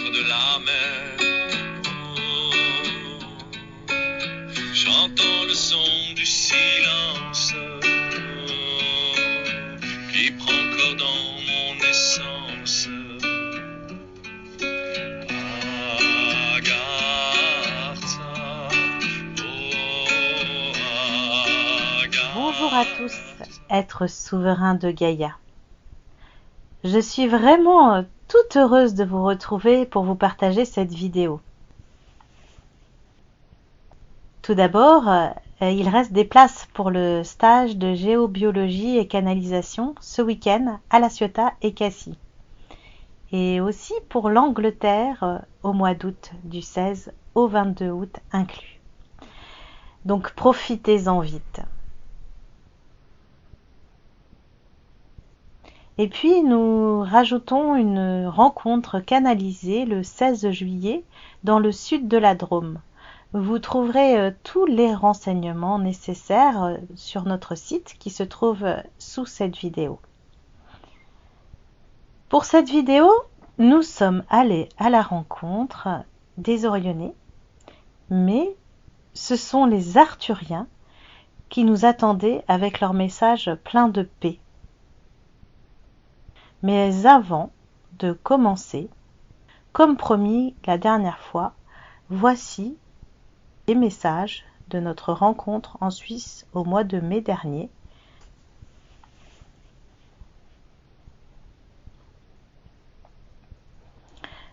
centre de la mer. J'entends le son du silence qui prend corps dans mon essence. Bonjour à tous, êtres souverains de Gaïa. Je suis vraiment toute heureuse de vous retrouver pour vous partager cette vidéo. Tout d'abord, il reste des places pour le stage de géobiologie et canalisation ce week-end à La Ciotat et Cassis. Et aussi pour l'Angleterre au mois d'août, du 16 au 22 août inclus. Donc profitez-en vite. Et puis nous rajoutons une rencontre canalisée le 16 juillet dans le sud de la Drôme. Vous trouverez tous les renseignements nécessaires sur notre site qui se trouve sous cette vidéo. Pour cette vidéo, nous sommes allés à la rencontre des Orionnais, mais ce sont les Arthuriens qui nous attendaient avec leur message plein de paix. Mais avant de commencer, comme promis la dernière fois, voici les messages de notre rencontre en Suisse au mois de mai dernier.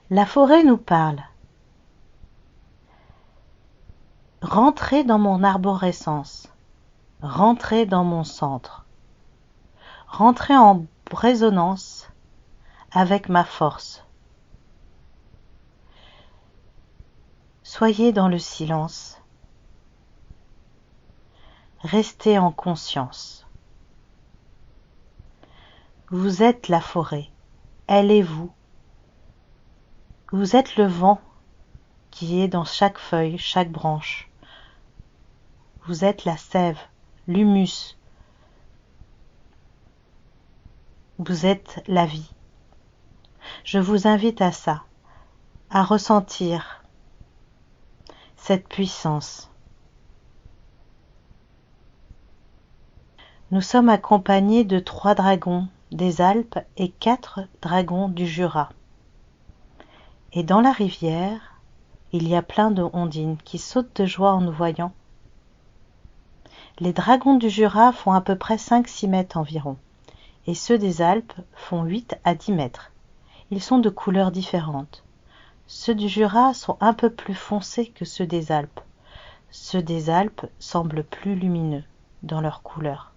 La forêt nous parle. Rentrez dans mon arborescence, rentrez dans mon centre, rentrez en résonance avec ma force. Soyez dans le silence. Restez en conscience. Vous êtes la forêt, elle est vous. Vous êtes le vent qui est dans chaque feuille, chaque branche. Vous êtes la sève, l'humus. Vous êtes la vie. Je vous invite à ça, à ressentir cette puissance. Nous sommes accompagnés de 3 dragons des Alpes et 4 dragons du Jura. Et dans la rivière, il y a plein de ondines qui sautent de joie en nous voyant. Les dragons du Jura font à peu près 5-6 mètres environ, et ceux des Alpes font 8 à 10 mètres. Ils sont de couleurs différentes. Ceux du Jura sont un peu plus foncés que ceux des Alpes. Ceux des Alpes semblent plus lumineux dans leurs couleurs.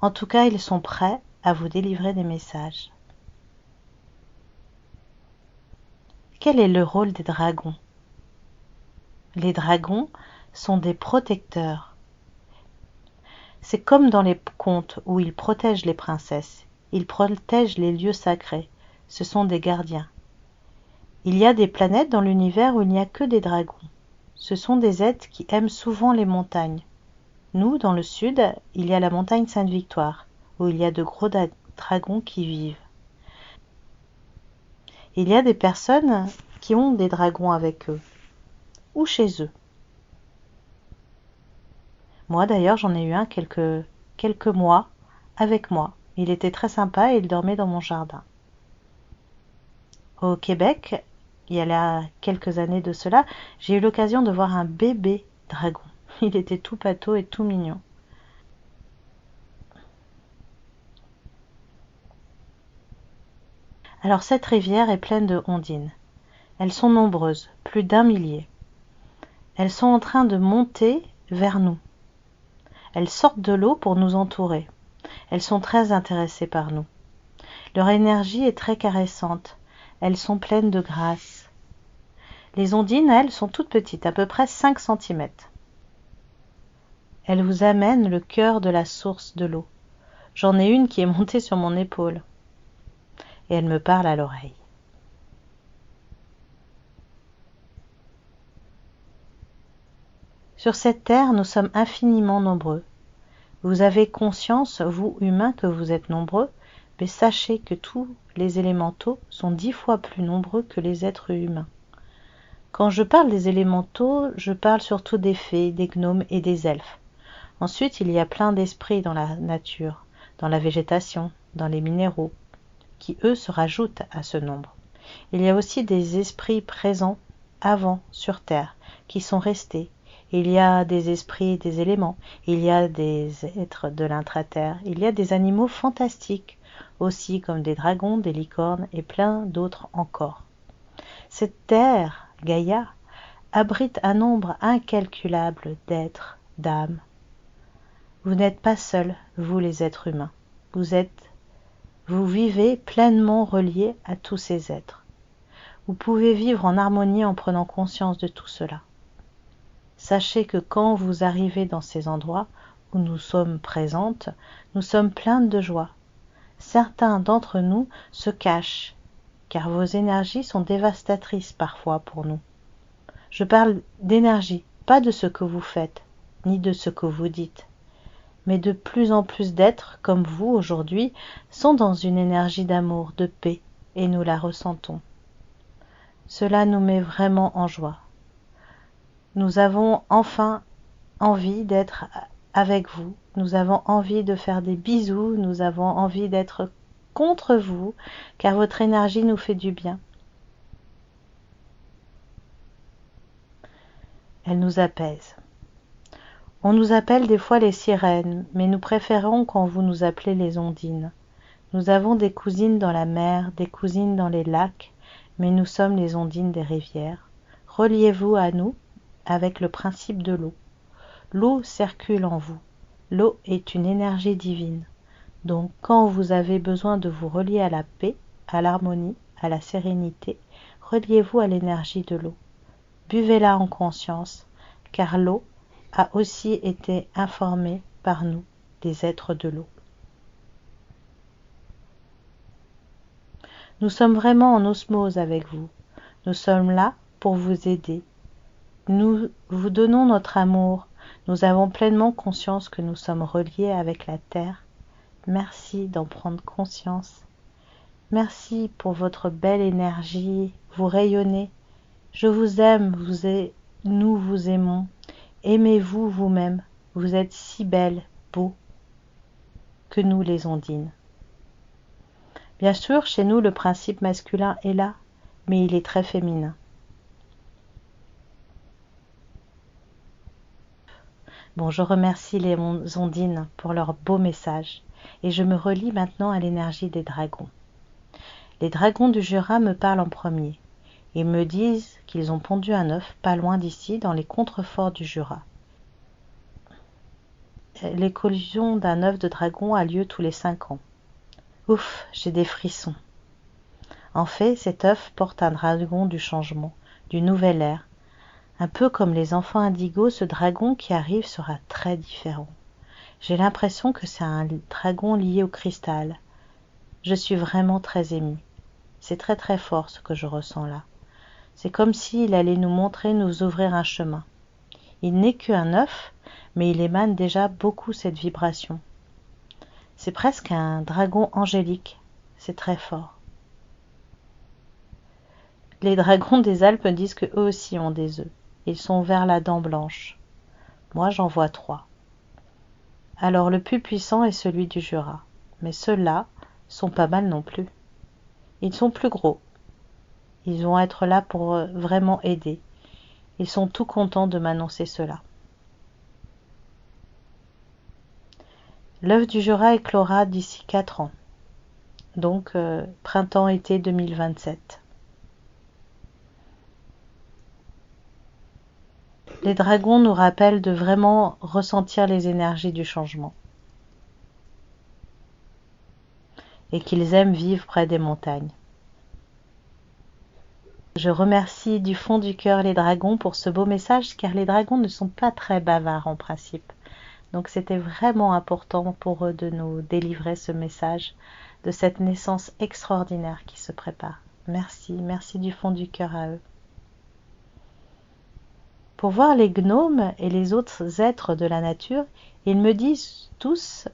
En tout cas, ils sont prêts à vous délivrer des messages. Quel est le rôle des dragons? Les dragons sont des protecteurs. C'est comme dans les contes où ils protègent les princesses. Ils protègent les lieux sacrés. Ce sont des gardiens. Il y a des planètes dans l'univers où il n'y a que des dragons. Ce sont des êtres qui aiment souvent les montagnes. Nous, dans le sud, il y a la montagne Sainte-Victoire, où il y a de gros dragons qui vivent. Il y a des personnes qui ont des dragons avec eux, ou chez eux. Moi d'ailleurs, j'en ai eu un quelques mois avec moi. Il était très sympa et il dormait dans mon jardin. Au Québec, il y a là quelques années de cela, j'ai eu l'occasion de voir un bébé dragon. Il était tout pâteau et tout mignon. Alors cette rivière est pleine de ondines. Elles sont nombreuses, plus d'1 millier. Elles sont en train de monter vers nous. Elles sortent de l'eau pour nous entourer. Elles sont très intéressées par nous. Leur énergie est très caressante. Elles sont pleines de grâce. Les ondines, elles, sont toutes petites, à peu près 5 cm. Elles vous amènent le cœur de la source de l'eau. J'en ai une qui est montée sur mon épaule. Et elle me parle à l'oreille. Sur cette terre, nous sommes infiniment nombreux. Vous avez conscience, vous humains, que vous êtes nombreux, mais sachez que tous les élémentaux sont 10 fois plus nombreux que les êtres humains. Quand je parle des élémentaux, je parle surtout des fées, des gnomes et des elfes. Ensuite, il y a plein d'esprits dans la nature, dans la végétation, dans les minéraux, qui eux se rajoutent à ce nombre. Il y a aussi des esprits présents avant sur Terre, qui sont restés. Il y a des esprits des éléments, il y a des êtres de l'intra-terre, il y a des animaux fantastiques, aussi comme des dragons, des licornes et plein d'autres encore. Cette terre, Gaïa, abrite un nombre incalculable d'êtres, d'âmes. Vous n'êtes pas seuls, vous les êtres humains. Vous vivez pleinement reliés à tous ces êtres. Vous pouvez vivre en harmonie en prenant conscience de tout cela. Sachez que quand vous arrivez dans ces endroits où nous sommes présentes, nous sommes pleines de joie. Certains d'entre nous se cachent, car vos énergies sont dévastatrices parfois pour nous. Je parle d'énergie, pas de ce que vous faites, ni de ce que vous dites. Mais de plus en plus d'êtres, comme vous aujourd'hui, sont dans une énergie d'amour, de paix, et nous la ressentons. Cela nous met vraiment en joie. Nous avons enfin envie d'être avec vous, nous avons envie de faire des bisous, nous avons envie d'être contre vous, car votre énergie nous fait du bien. Elle nous apaise. On nous appelle des fois les sirènes, mais nous préférons quand vous nous appelez les ondines. Nous avons des cousines dans la mer, des cousines dans les lacs, mais nous sommes les ondines des rivières. Reliez-vous à nous avec le principe de l'eau. L'eau circule en vous. L'eau est une énergie divine. Donc quand vous avez besoin de vous relier à la paix, à l'harmonie, à la sérénité, reliez-vous à l'énergie de l'eau. Buvez-la en conscience, car l'eau a aussi été informée par nous, des êtres de l'eau. Nous sommes vraiment en osmose avec vous. Nous sommes là pour vous aider. Nous vous donnons notre amour. Nous avons pleinement conscience que nous sommes reliés avec la Terre. Merci d'en prendre conscience. Merci pour votre belle énergie. Vous rayonnez. Je vous aime, nous vous aimons. Aimez-vous vous-même. Vous êtes si belle, beau, que nous les ondines. Bien sûr, chez nous, le principe masculin est là, mais il est très féminin. Bon, je remercie les ondines pour leur beau message et je me relie maintenant à l'énergie des dragons. Les dragons du Jura me parlent en premier. Ils me disent qu'ils ont pondu un œuf pas loin d'ici, dans les contreforts du Jura. L'éclosion d'un œuf de dragon a lieu tous les 5 ans. Ouf, j'ai des frissons. En fait, cet œuf porte un dragon du changement, du nouvel ère. Un peu comme les enfants indigos, ce dragon qui arrive sera très différent. J'ai l'impression que c'est un dragon lié au cristal. Je suis vraiment très émue. C'est très très fort ce que je ressens là. C'est comme s'il allait nous montrer, nous ouvrir un chemin. Il n'est qu'un œuf, mais il émane déjà beaucoup cette vibration. C'est presque un dragon angélique. C'est très fort. Les dragons des Alpes disent qu'eux aussi ont des œufs. Ils sont vers la dent blanche. Moi, j'en vois 3. Alors, le plus puissant est celui du Jura. Mais ceux-là sont pas mal non plus. Ils sont plus gros. Ils vont être là pour vraiment aider. Ils sont tout contents de m'annoncer cela. L'œuf du Jura éclora d'ici 4 ans. Donc, printemps-été 2027. Les dragons nous rappellent de vraiment ressentir les énergies du changement. Et qu'ils aiment vivre près des montagnes. Je remercie du fond du cœur les dragons pour ce beau message, car les dragons ne sont pas très bavards en principe. Donc c'était vraiment important pour eux de nous délivrer ce message de cette naissance extraordinaire qui se prépare. Merci, merci du fond du cœur à eux. Pour voir les gnomes et les autres êtres de la nature, ils me disent tous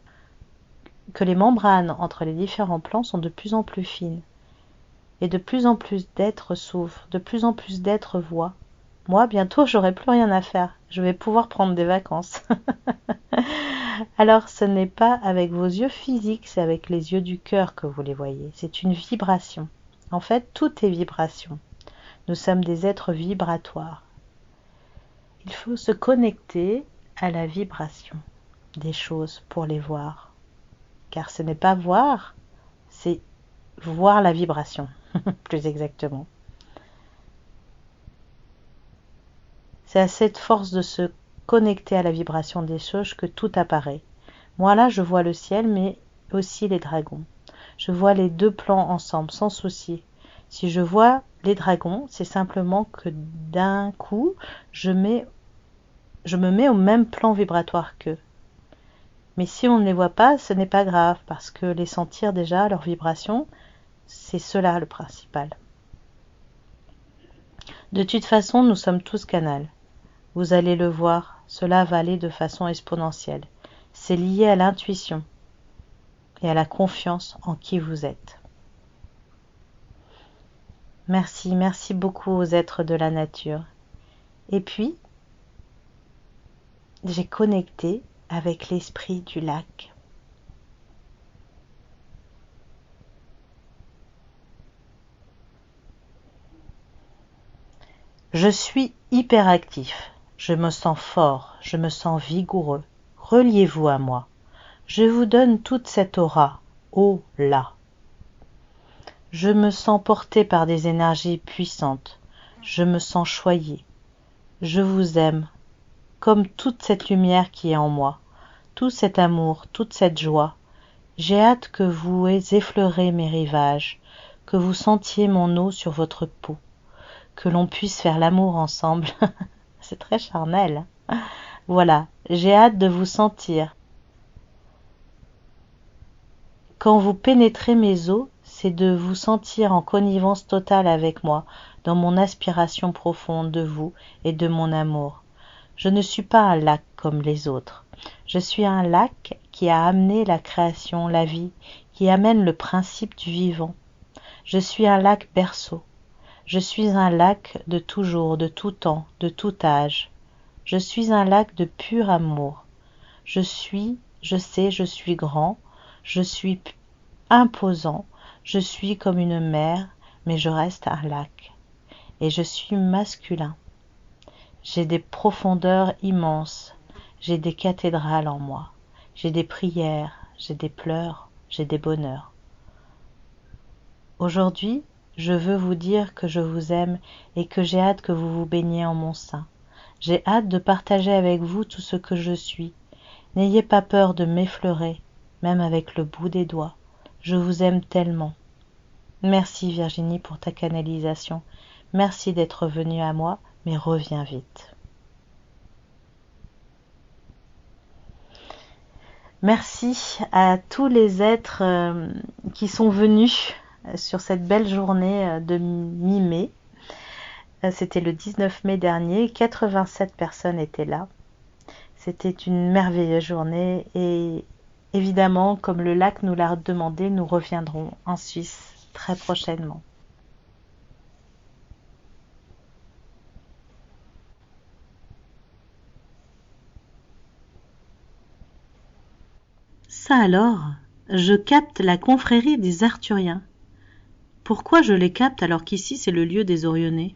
que les membranes entre les différents plans sont de plus en plus fines. Et de plus en plus d'êtres s'ouvrent, de plus en plus d'êtres voient. Moi, bientôt, j'aurai plus rien à faire. Je vais pouvoir prendre des vacances. Alors, ce n'est pas avec vos yeux physiques, c'est avec les yeux du cœur que vous les voyez. C'est une vibration. En fait, tout est vibration. Nous sommes des êtres vibratoires. Il faut se connecter à la vibration des choses pour les voir. Car ce n'est pas voir, c'est voir la vibration, plus exactement. C'est à cette force de se connecter à la vibration des choses que tout apparaît. Moi là, je vois le ciel, mais aussi les dragons. Je vois les deux plans ensemble, sans souci. Si je vois les dragons, c'est simplement que d'un coup, je me mets au même plan vibratoire qu'eux. Mais si on ne les voit pas, ce n'est pas grave, parce que les sentir déjà, leur vibration, c'est cela le principal. De toute façon, nous sommes tous canals. Vous allez le voir, cela va aller de façon exponentielle. C'est lié à l'intuition et à la confiance en qui vous êtes. Merci, merci beaucoup aux êtres de la nature. Et puis, j'ai connecté avec l'esprit du lac. Je suis hyperactif. Je me sens fort, je me sens vigoureux. Reliez-vous à moi. Je vous donne toute cette aura. Oh là. Je me sens porté par des énergies puissantes. Je me sens choyé. Je vous aime, comme toute cette lumière qui est en moi, tout cet amour, toute cette joie. J'ai hâte que vous effleurez mes rivages, que vous sentiez mon eau sur votre peau, que l'on puisse faire l'amour ensemble. C'est très charnel. Voilà, j'ai hâte de vous sentir. Quand vous pénétrez mes os, c'est de vous sentir en connivence totale avec moi, dans mon aspiration profonde de vous et de mon amour. Je ne suis pas un lac comme les autres. Je suis un lac qui a amené la création, la vie, qui amène le principe du vivant. Je suis un lac berceau. Je suis un lac de toujours, de tout temps, de tout âge. Je suis un lac de pur amour. Je sais, je suis grand, je suis imposant, je suis comme une mer, mais je reste un lac. Et je suis masculin. J'ai des profondeurs immenses, j'ai des cathédrales en moi, j'ai des prières, j'ai des pleurs, j'ai des bonheurs. Aujourd'hui, je veux vous dire que je vous aime et que j'ai hâte que vous vous baigniez en mon sein. J'ai hâte de partager avec vous tout ce que je suis. N'ayez pas peur de m'effleurer, même avec le bout des doigts. Je vous aime tellement. Merci Virginie pour ta canalisation. Merci d'être venue à moi, mais reviens vite. Merci à tous les êtres qui sont venus sur cette belle journée de mi-mai. C'était le 19 mai dernier, 87 personnes étaient là. C'était une merveilleuse journée et évidemment, comme le lac nous l'a demandé, nous reviendrons en Suisse très prochainement. Ça alors, je capte la confrérie des Arthuriens. Pourquoi je les capte alors qu'ici c'est le lieu des Orionnais?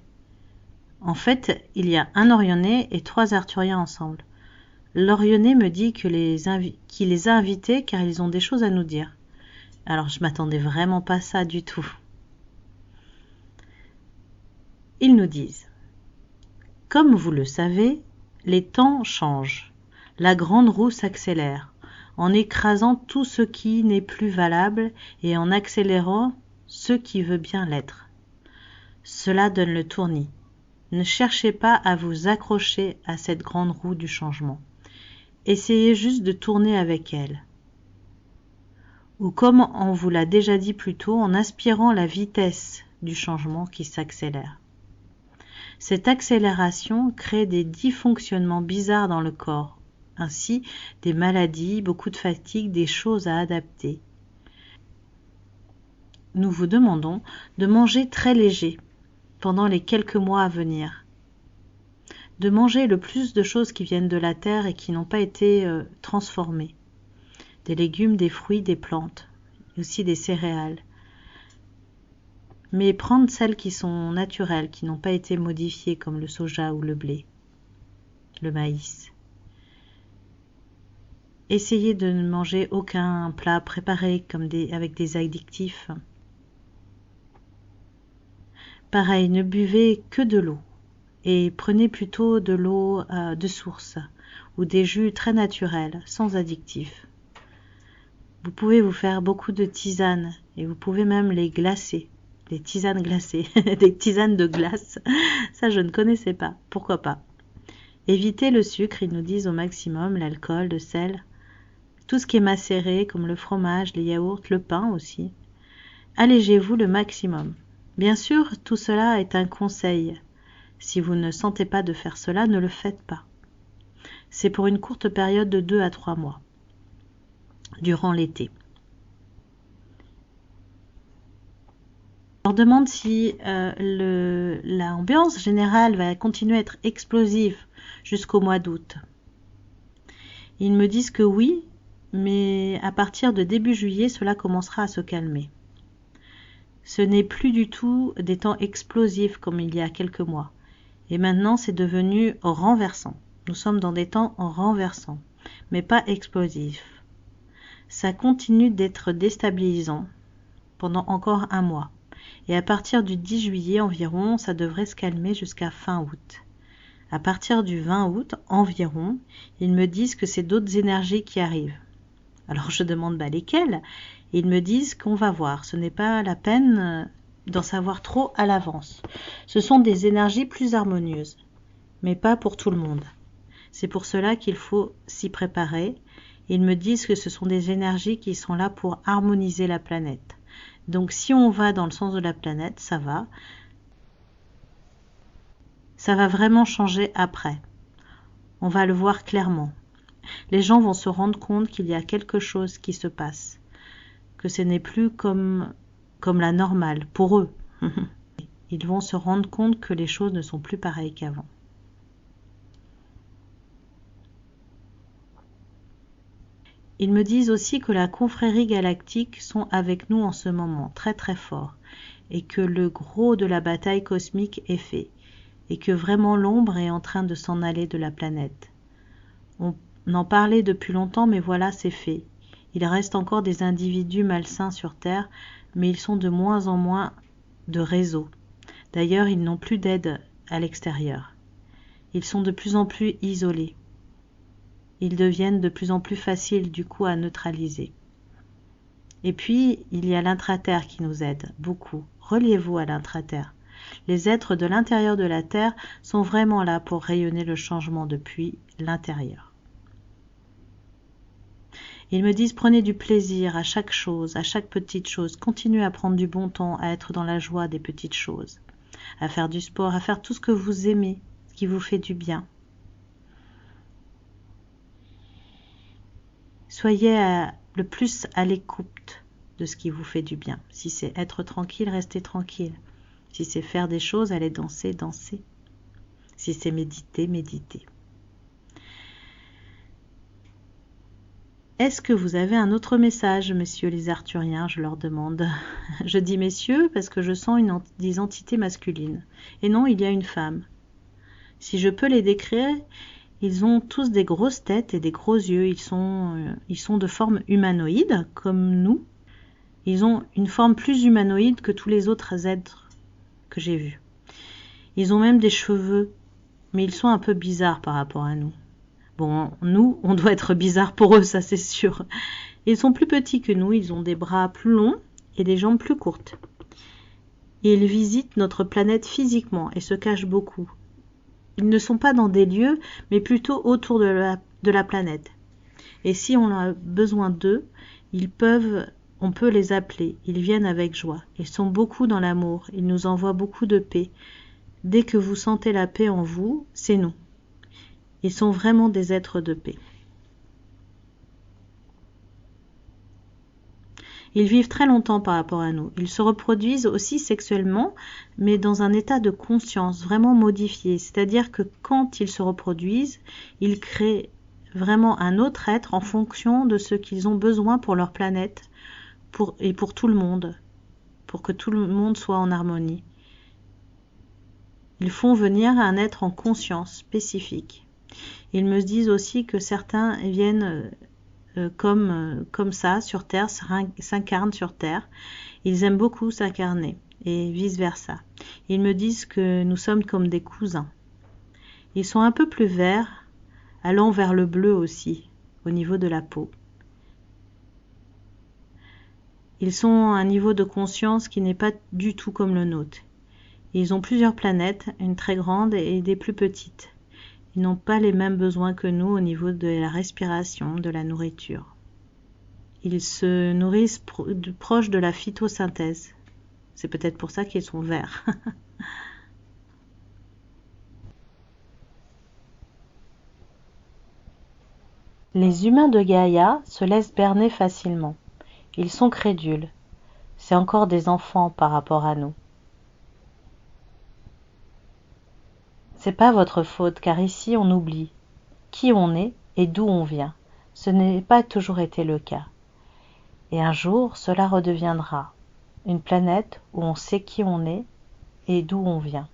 En fait, il y a un Orionnais et 3 Arthuriens ensemble. L'Orionnais me dit qu'il les a invités car ils ont des choses à nous dire. Alors je m'attendais vraiment pas à ça du tout. Ils nous disent: comme vous le savez, les temps changent. La grande roue s'accélère, en écrasant tout ce qui n'est plus valable et en accélérant ce qui veut bien l'être. Cela donne le tournis. Ne cherchez pas à vous accrocher à cette grande roue du changement. Essayez juste de tourner avec elle. Ou comme on vous l'a déjà dit plus tôt, en aspirant la vitesse du changement qui s'accélère. Cette accélération crée des dysfonctionnements bizarres dans le corps, ainsi des maladies, beaucoup de fatigue, des choses à adapter. Nous vous demandons de manger très léger pendant les quelques mois à venir, de manger le plus de choses qui viennent de la terre et qui n'ont pas été transformées, des légumes, des fruits, des plantes, aussi des céréales, mais prendre celles qui sont naturelles, qui n'ont pas été modifiées comme le soja ou le blé, le maïs. Essayez de ne manger aucun plat préparé avec des additifs. Pareil, ne buvez que de l'eau et prenez plutôt de l'eau de source ou des jus très naturels, sans additifs. Vous pouvez vous faire beaucoup de tisanes et vous pouvez même les glacer, des tisanes glacées, des tisanes de glace. Ça, je ne connaissais pas. Pourquoi pas? Évitez le sucre, ils nous disent au maximum, l'alcool, le sel, tout ce qui est macéré comme le fromage, les yaourts, le pain aussi. Allégez-vous le maximum. Bien sûr, tout cela est un conseil. Si vous ne sentez pas de faire cela, ne le faites pas. C'est pour une courte période de 2 à 3 mois, durant l'été. On leur demande si l'ambiance générale va continuer à être explosive jusqu'au mois d'août. Ils me disent que oui, mais à partir de début juillet, cela commencera à se calmer. Ce n'est plus du tout des temps explosifs comme il y a quelques mois. Et maintenant, c'est devenu renversant. Nous sommes dans des temps renversants, mais pas explosifs. Ça continue d'être déstabilisant pendant encore un mois. Et à partir du 10 juillet environ, ça devrait se calmer jusqu'à fin août. À partir du 20 août environ, ils me disent que c'est d'autres énergies qui arrivent. Alors je demande lesquelles? Ils me disent qu'on va voir. Ce n'est pas la peine d'en savoir trop à l'avance. Ce sont des énergies plus harmonieuses, mais pas pour tout le monde. C'est pour cela qu'il faut s'y préparer. Ils me disent que ce sont des énergies qui sont là pour harmoniser la planète. Donc si on va dans le sens de la planète, ça va. Ça va vraiment changer après. On va le voir clairement. Les gens vont se rendre compte qu'il y a quelque chose qui se passe, que ce n'est plus comme la normale pour eux. Ils vont se rendre compte que les choses ne sont plus pareilles qu'avant. Ils me disent aussi que la confrérie galactique sont avec nous en ce moment, très très fort, et que le gros de la bataille cosmique est fait, et que vraiment l'ombre est en train de s'en aller de la planète. On en parlait depuis longtemps, mais voilà, c'est fait. Il reste encore des individus malsains sur Terre, mais ils sont de moins en moins de réseaux. D'ailleurs, ils n'ont plus d'aide à l'extérieur. Ils sont de plus en plus isolés. Ils deviennent de plus en plus faciles du coup à neutraliser. Et puis, il y a l'intraterre qui nous aide beaucoup. Reliez-vous à l'intraterre. Les êtres de l'intérieur de la Terre sont vraiment là pour rayonner le changement depuis l'intérieur. Ils me disent prenez du plaisir à chaque chose, à chaque petite chose. Continuez à prendre du bon temps, à être dans la joie des petites choses, à faire du sport, à faire tout ce que vous aimez, ce qui vous fait du bien. Soyez le plus à l'écoute de ce qui vous fait du bien. Si c'est être tranquille, restez tranquille. Si c'est faire des choses, allez danser, dansez. Si c'est méditer, méditez. Est-ce que vous avez un autre message, messieurs les Arthuriens? Je leur demande. Je dis messieurs parce que je sens des entités masculines. Et non, il y a une femme. Si je peux les décrire, ils ont tous des grosses têtes et des gros yeux. Ils sont de forme humanoïde, comme nous. Ils ont une forme plus humanoïde que tous les autres êtres que j'ai vus. Ils ont même des cheveux, mais ils sont un peu bizarres par rapport à nous. Bon, nous, on doit être bizarres pour eux, ça c'est sûr. Ils sont plus petits que nous, ils ont des bras plus longs et des jambes plus courtes. Et ils visitent notre planète physiquement et se cachent beaucoup. Ils ne sont pas dans des lieux, mais plutôt autour de la planète. Et si on a besoin d'eux, on peut les appeler. Ils viennent avec joie. Ils sont beaucoup dans l'amour. Ils nous envoient beaucoup de paix. Dès que vous sentez la paix en vous, c'est nous. Ils sont vraiment des êtres de paix. Ils vivent très longtemps par rapport à nous. Ils se reproduisent aussi sexuellement, mais dans un état de conscience vraiment modifié. C'est-à-dire que quand ils se reproduisent, ils créent vraiment un autre être en fonction de ce qu'ils ont besoin pour leur planète et pour tout le monde, pour que tout le monde soit en harmonie. Ils font venir un être en conscience spécifique. Ils me disent aussi que certains viennent comme ça sur Terre, s'incarnent sur Terre. Ils aiment beaucoup s'incarner et vice-versa. Ils me disent que nous sommes comme des cousins. Ils sont un peu plus verts, allant vers le bleu aussi, au niveau de la peau. Ils sont à un niveau de conscience qui n'est pas du tout comme le nôtre. Ils ont plusieurs planètes, une très grande et des plus petites. Ils n'ont pas les mêmes besoins que nous au niveau de la respiration, de la nourriture. Ils se nourrissent proche de la phytosynthèse. C'est peut-être pour ça qu'ils sont verts. Les humains de Gaïa se laissent berner facilement. Ils sont crédules. C'est encore des enfants par rapport à nous. C'est pas votre faute, car ici on oublie qui on est et d'où on vient. Ce n'est pas toujours été le cas. Et un jour, cela redeviendra une planète où on sait qui on est et d'où on vient.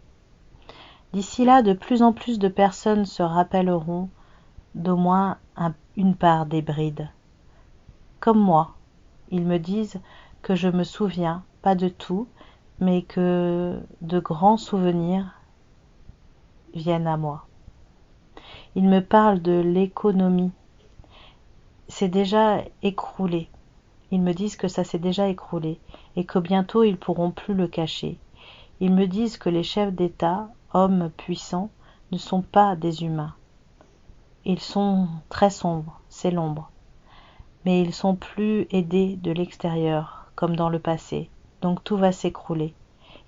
D'ici là, de plus en plus de personnes se rappelleront d'au moins une part des brides. Comme moi, ils me disent que je me souviens, pas de tout, mais que de grands souvenirs viennent à moi. Ils me parlent de l'économie. C'est déjà écroulé. Ils me disent que ça s'est déjà écroulé et que bientôt ils pourront plus le cacher. Ils me disent que les chefs d'État, hommes puissants, ne sont pas des humains. Ils sont très sombres, c'est l'ombre. Mais ils sont plus aidés de l'extérieur, comme dans le passé. Donc tout va s'écrouler.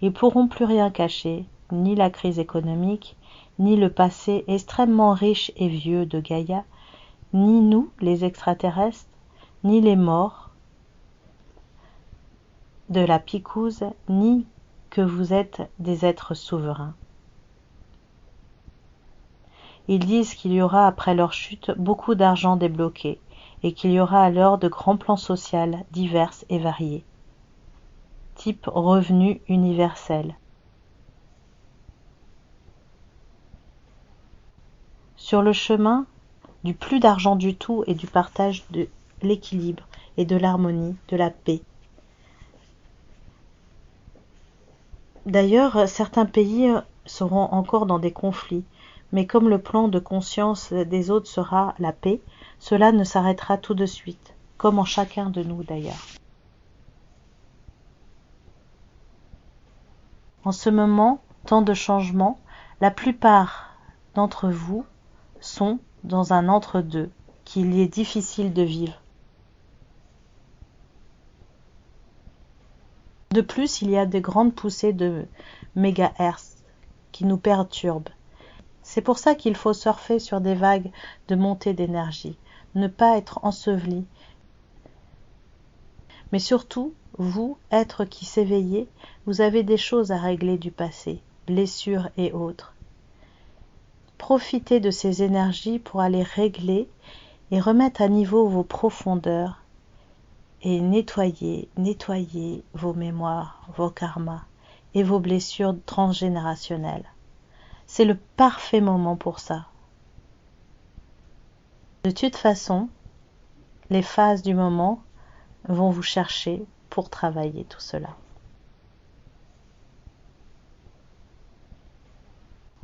Ils pourront plus rien cacher, ni la crise économique, ni le passé extrêmement riche et vieux de Gaïa, ni nous, les extraterrestres, ni les morts de la picouse, ni que vous êtes des êtres souverains. Ils disent qu'il y aura après leur chute beaucoup d'argent débloqué et qu'il y aura alors de grands plans sociaux divers et variés, type revenu universel. Sur le chemin du plus d'argent du tout et du partage de l'équilibre et de l'harmonie, de la paix. D'ailleurs, certains pays seront encore dans des conflits, mais comme le plan de conscience des autres sera la paix, cela ne s'arrêtera tout de suite, comme en chacun de nous d'ailleurs. En ce moment, tant de changements, la plupart d'entre vous sont dans un entre-deux qu'il est difficile de vivre. De plus, il y a de grandes poussées de mégahertz qui nous perturbent. C'est pour ça qu'il faut surfer sur des vagues de montée d'énergie, ne pas être enseveli. Mais surtout, vous, êtres qui s'éveillez, vous avez des choses à régler du passé, blessures et autres. Profitez de ces énergies pour aller régler et remettre à niveau vos profondeurs et nettoyer vos mémoires, vos karmas et vos blessures transgénérationnelles. C'est le parfait moment pour ça. De toute façon, les phases du moment vont vous chercher pour travailler tout cela.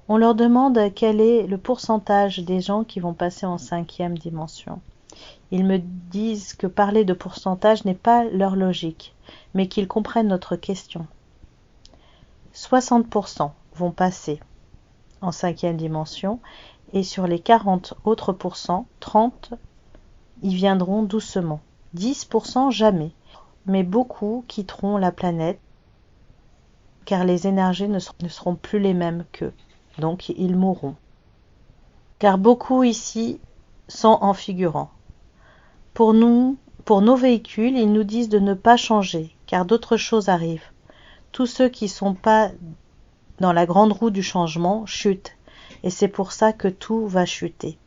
On leur demande quel est le pourcentage des gens qui vont passer en 5e dimension. Ils me disent que parler de pourcentage n'est pas leur logique, mais qu'ils comprennent notre question. 60% vont passer en 5e dimension et sur les 40 autres pourcents, 30, ils viendront doucement. 10% jamais, mais beaucoup quitteront la planète car les énergies ne seront plus les mêmes qu'eux, donc ils mourront. Car beaucoup ici sont en figurant. Pour nous, Pour nos véhicules, ils nous disent de ne pas changer, car d'autres choses arrivent. Tous ceux qui ne sont pas dans la grande roue du changement chutent, et c'est pour ça que tout va chuter.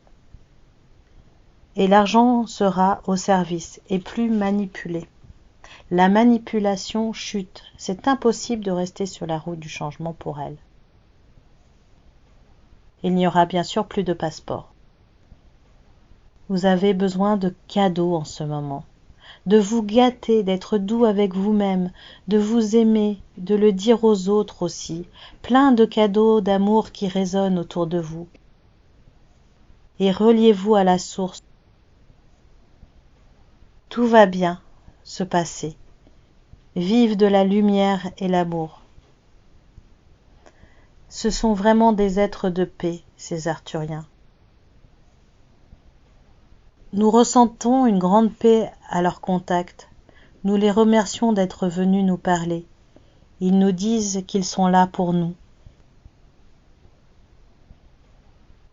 Et l'argent sera au service et plus manipulé. La manipulation chute, c'est impossible de rester sur la roue du changement pour elle. Il n'y aura bien sûr plus de passeport. Vous avez besoin de cadeaux en ce moment, de vous gâter, d'être doux avec vous-même, de vous aimer, de le dire aux autres aussi, plein de cadeaux d'amour qui résonnent autour de vous. Et reliez-vous à la source. Tout va bien se passer. Vive de la lumière et l'amour. Ce sont vraiment des êtres de paix, ces Arthuriens. Nous ressentons une grande paix à leur contact. Nous les remercions d'être venus nous parler. Ils nous disent qu'ils sont là pour nous.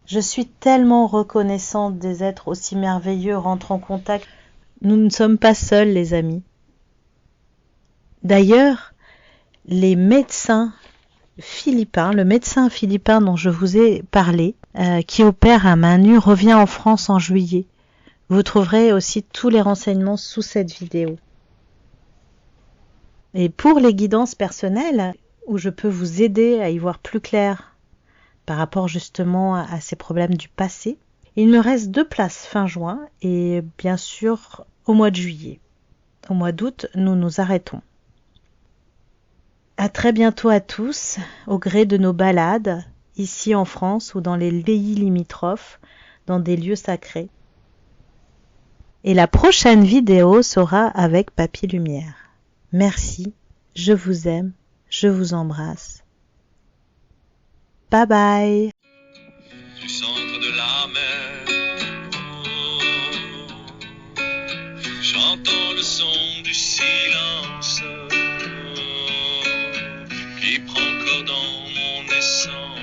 Je suis tellement reconnaissante des êtres aussi merveilleux rentrent en contact. Nous ne sommes pas seuls, les amis. D'ailleurs, les médecins philippins, le médecin philippin dont je vous ai parlé, qui opère à main nue, revient en France en juillet. Vous trouverez aussi tous les renseignements sous cette vidéo. Et pour les guidances personnelles, où je peux vous aider à y voir plus clair par rapport justement à ces problèmes du passé, il me reste 2 places fin juin et bien sûr au mois de juillet. Au mois d'août, nous nous arrêtons. À très bientôt à tous, au gré de nos balades, ici en France ou dans les pays limitrophes, dans des lieux sacrés. Et la prochaine vidéo sera avec Papy Lumière. Merci, je vous aime, je vous embrasse. Bye bye. Du centre de la mer, j'entends le son du silence qui prend corps dans mon essence.